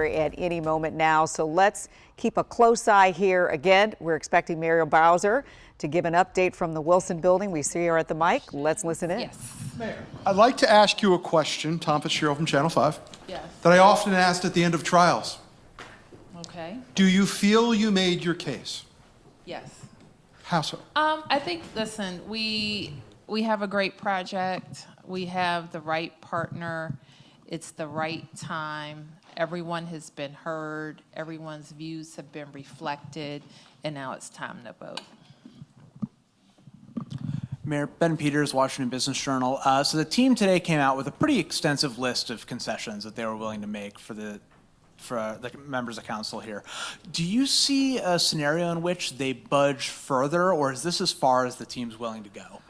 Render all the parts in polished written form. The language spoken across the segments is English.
at any moment now, so let's keep a close eye here. Again, we're expecting Muriel Bowser to give an update from the Wilson building. We see her at the mic. Let's listen in. Yes. Mayor, I'd like to ask you a question, Tom Fitzgerald from Channel 5, Yes. that I often asked at the end of trials. Okay. Do you feel you made your case? Yes. How so? I think, listen, we have a great project. We have the right partner. It's the right time. Everyone has been heard. Everyone's views have been reflected. And now it's time to vote. Mayor, Ben Peters, Washington Business Journal. So the team today came out with a pretty extensive list of concessions that they were willing to make for the members of council here. Do you see a scenario in which they budge further, or is this as far as the team's willing to go?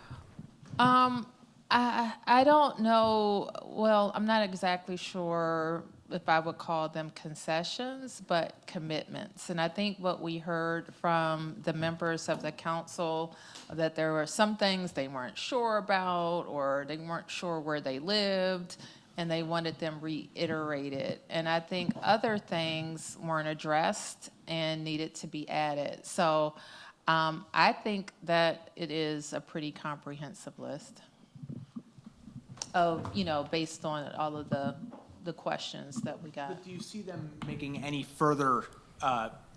I don't know. Well, I'm not exactly sure if I would call them concessions, but commitments. And I think what we heard from the members of the council, that there were some things they weren't sure about, or they weren't sure where they lived, and they wanted them reiterated. And I think other things weren't addressed and needed to be added. So I think that it is a pretty comprehensive list of, based on all of the questions that we got. But do you see them making any further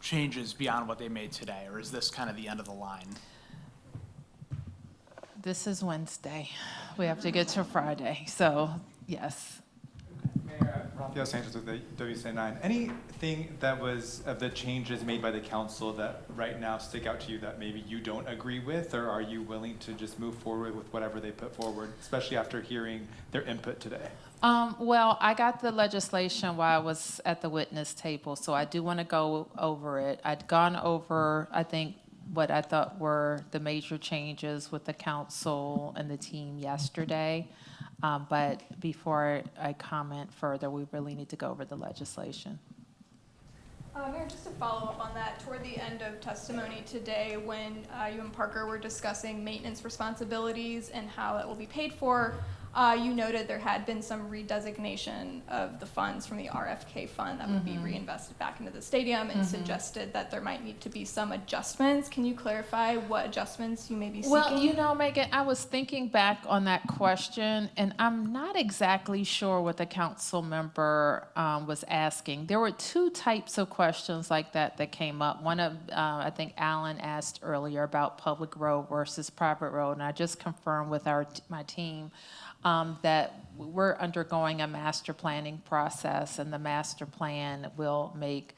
changes beyond what they made today, or is this kind of the end of the line? This is Wednesday. We have to get to Friday, so yes. Mayor, Rafael Sanchez with the WCN9. Anything that was of the changes made by the council that right now stick out to you that maybe you don't agree with, or are you willing to just move forward with whatever they put forward, especially after hearing their input today? Well, I got the legislation while I was at the witness table, so I do want to go over it. I'd gone over, I think, what I thought were the major changes with the council and the team yesterday. But before I comment further, we really need to go over the legislation. Mayor, just to follow up on that, toward the end of testimony today, when you and Parker were discussing maintenance responsibilities and how it will be paid for, you noted there had been some redesignation of the funds from the RFK fund that would be reinvested back into the stadium, and suggested that there might need to be some adjustments. Can you clarify what adjustments you may be seeking? Well, Megan, I was thinking back on that question, and I'm not exactly sure what the council member was asking. There were two types of questions like that came up. One of, I think Alan asked earlier about public road versus private road, and I just confirmed with my team that we're undergoing a master planning process, and the master plan will make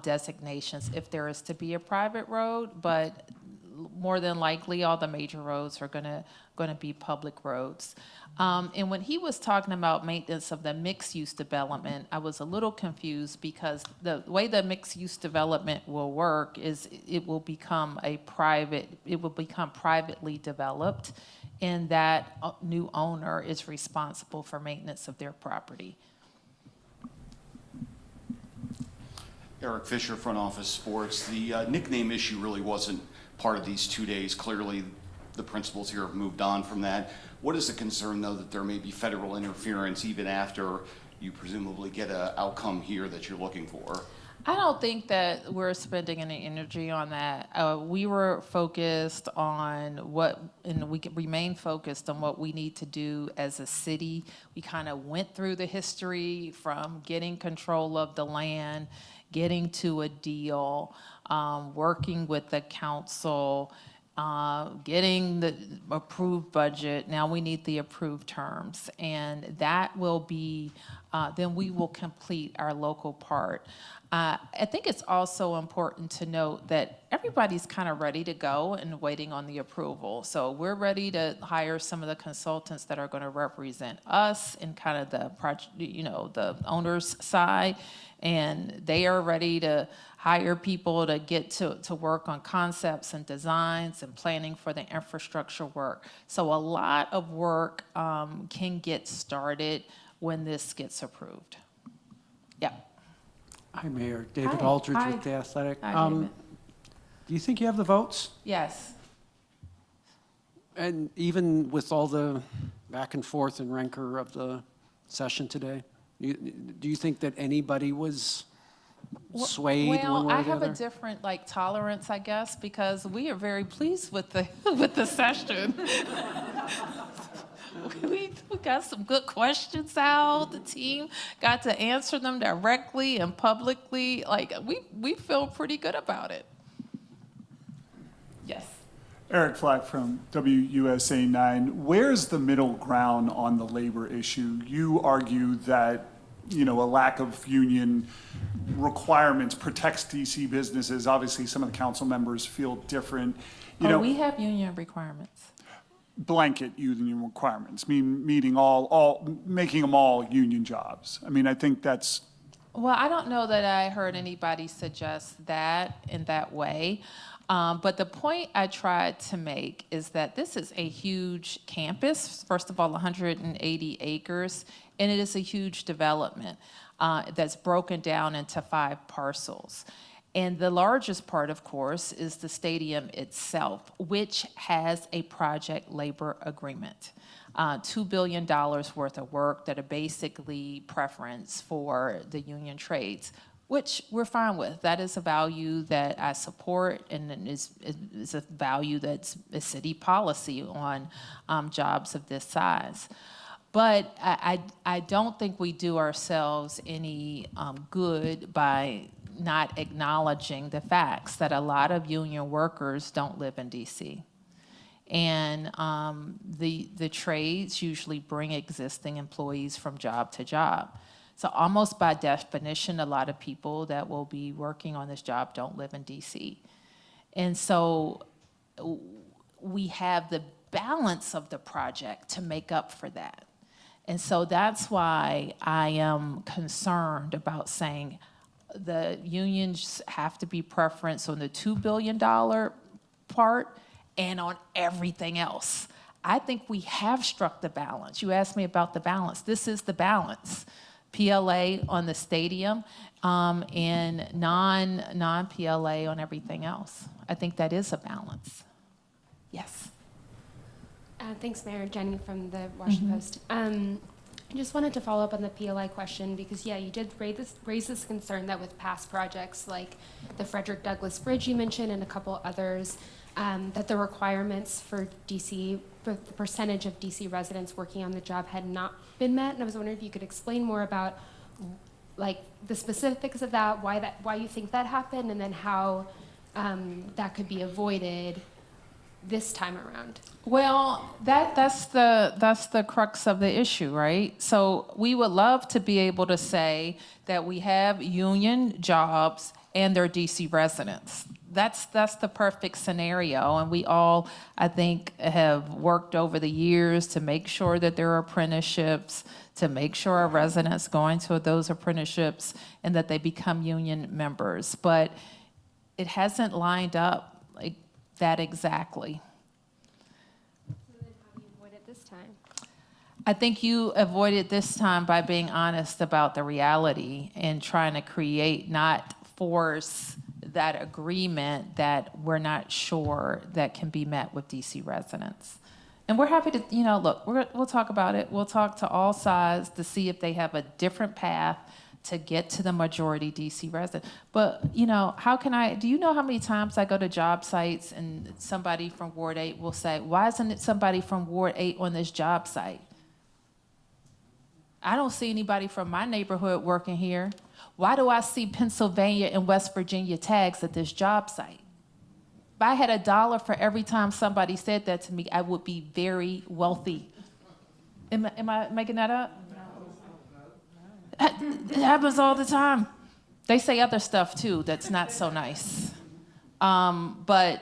designations if there is to be a private road, but more than likely all the major roads are going to be public roads. And when he was talking about maintenance of the mixed-use development, I was a little confused, because the way the mixed-use development will work is it will become privately developed, and that new owner is responsible for maintenance of their property. Eric Fisher, Front Office Sports. The nickname issue really wasn't part of these 2 days. Clearly, the principals here have moved on from that. What is the concern, though, that there may be federal interference even after you presumably get an outcome here that you're looking for? I don't think that we're spending any energy on that. We were focused on and we can remain focused on what we need to do as a city. We kind of went through the history from getting control of the land, getting to a deal, working with the council, getting the approved budget. Now we need the approved terms, and that will be, then we will complete our local part. I think it's also important to note that everybody's kind of ready to go and waiting on the approval. So we're ready to hire some of the consultants that are going to represent us in kind of the project, the owner's side, and they are ready to hire people to get to work on concepts and designs and planning for the infrastructure work. So a lot of work can get started when this gets approved. Yeah. Hi, Mayor. David Hi. Aldridge Hi. with The Athletic. Hi, David. Do you think you have the votes? Yes. And even with all the back and forth and rancor of the session today, Do you think that anybody was swayed one Well, way I or the have a other? different tolerance, I guess, because we are very pleased with the with the session. we got some good questions out. The team got to answer them directly and publicly. We feel pretty good about it. Yes. Eric Flack from WUSA 9. Where's the middle ground on the labor issue? You argue that, a lack of union requirements protects DC businesses. Obviously, some of the council members feel different. We have union requirements. Blanket union requirements, meeting making them all union jobs. I think that's. Well, I don't know that I heard anybody suggest that in that way. But the point I tried to make is that this is a huge campus, first of all, 180 acres, and it is a huge development that's broken down into 5 parcels. And the largest part, of course, is the stadium itself, which has a project labor agreement. $2 billion worth of work that are basically preference for the union trades, which we're fine with. That is a value that I support, and is a value that's a city policy on jobs of this size. But I don't think we do ourselves any good by not acknowledging the facts that a lot of union workers don't live in DC. And the trades usually bring existing employees from job to job. So almost by definition, a lot of people that will be working on this job don't live in DC. And so we have the balance of the project to make up for that. And so that's why I am concerned about saying the unions have to be preference on the $2 billion part and on everything else. I think we have struck the balance. You asked me about the balance. This is the balance. PLA on the stadium and non-PLA on everything else. I think that is a balance. Yes. Thanks, Mayor. Jenny from the Washington Post. I just wanted to follow up on the PLI question because, yeah, you did raise this concern that with past projects like the Frederick Douglass Bridge you mentioned and a couple others, that the requirements for DC, for the percentage of DC residents working on the job had not been met. And I was wondering if you could explain more about the specifics of that, why you think that happened, and then how that could be avoided this time around. Well, that's the crux of the issue, right? So we would love to be able to say that we have union jobs and they're DC residents. That's the perfect scenario, and we all, I think, have worked over the years to make sure that there are apprenticeships, to make sure our residents go into those apprenticeships and that they become union members. But it hasn't lined up like that exactly. So then how do you avoid it this time? I think you avoid it this time by being honest about the reality and trying to create, not force that agreement that we're not sure that can be met with DC residents. And we're happy to, look, we'll talk about it. We'll talk to all sides to see if they have a different path to get to the majority DC resident. But, do you know how many times I go to job sites and somebody from Ward 8 will say, why isn't it somebody from Ward 8 on this job site? I don't see anybody from my neighborhood working here. Why do I see Pennsylvania and West Virginia tags at this job site? If I had $1 for every time somebody said that to me, I would be very wealthy. Am I making that up? It happens all the time. They say other stuff too that's not so nice. But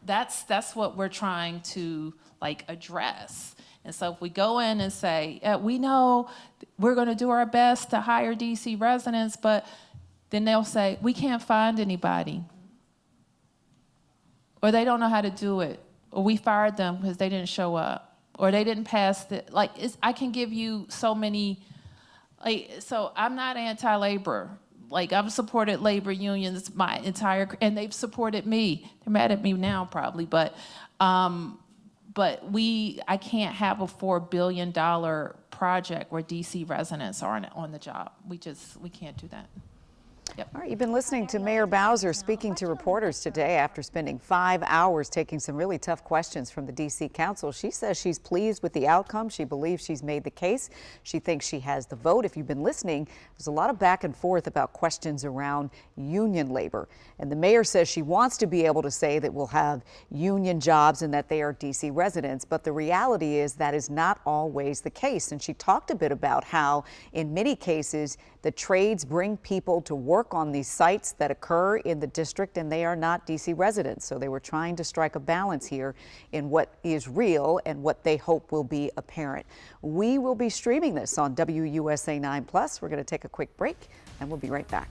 that's what we're trying to address. And so if we go in and say, we know we're going to do our best to hire DC residents, but then they'll say, we can't find anybody. Or they don't know how to do it. Or we fired them because they didn't show up. Or they didn't pass I can give you so many, so I'm not anti-labor. I've supported labor unions my entire, and they've supported me. They're mad at me now probably, but I can't have a $4 billion project where DC residents aren't on the job. We can't do that. All right, you've been listening to Mayor Bowser speaking to reporters today after spending 5 hours taking some really tough questions from the D.C. Council. She says she's pleased with the outcome. She believes she's made the case. She thinks she has the vote. If you've been listening, there's a lot of back and forth about questions around union labor. And the mayor says she wants to be able to say that we'll have union jobs and that they are D.C. residents. But the reality is that is not always the case. And she talked a bit about how in many cases the trades bring people to work on these sites that occur in the district and they are not DC residents. So they were trying to strike a balance here in what is real and what they hope will be apparent. We will be streaming this on WUSA 9 Plus. We're going to take a quick break and we'll be right back.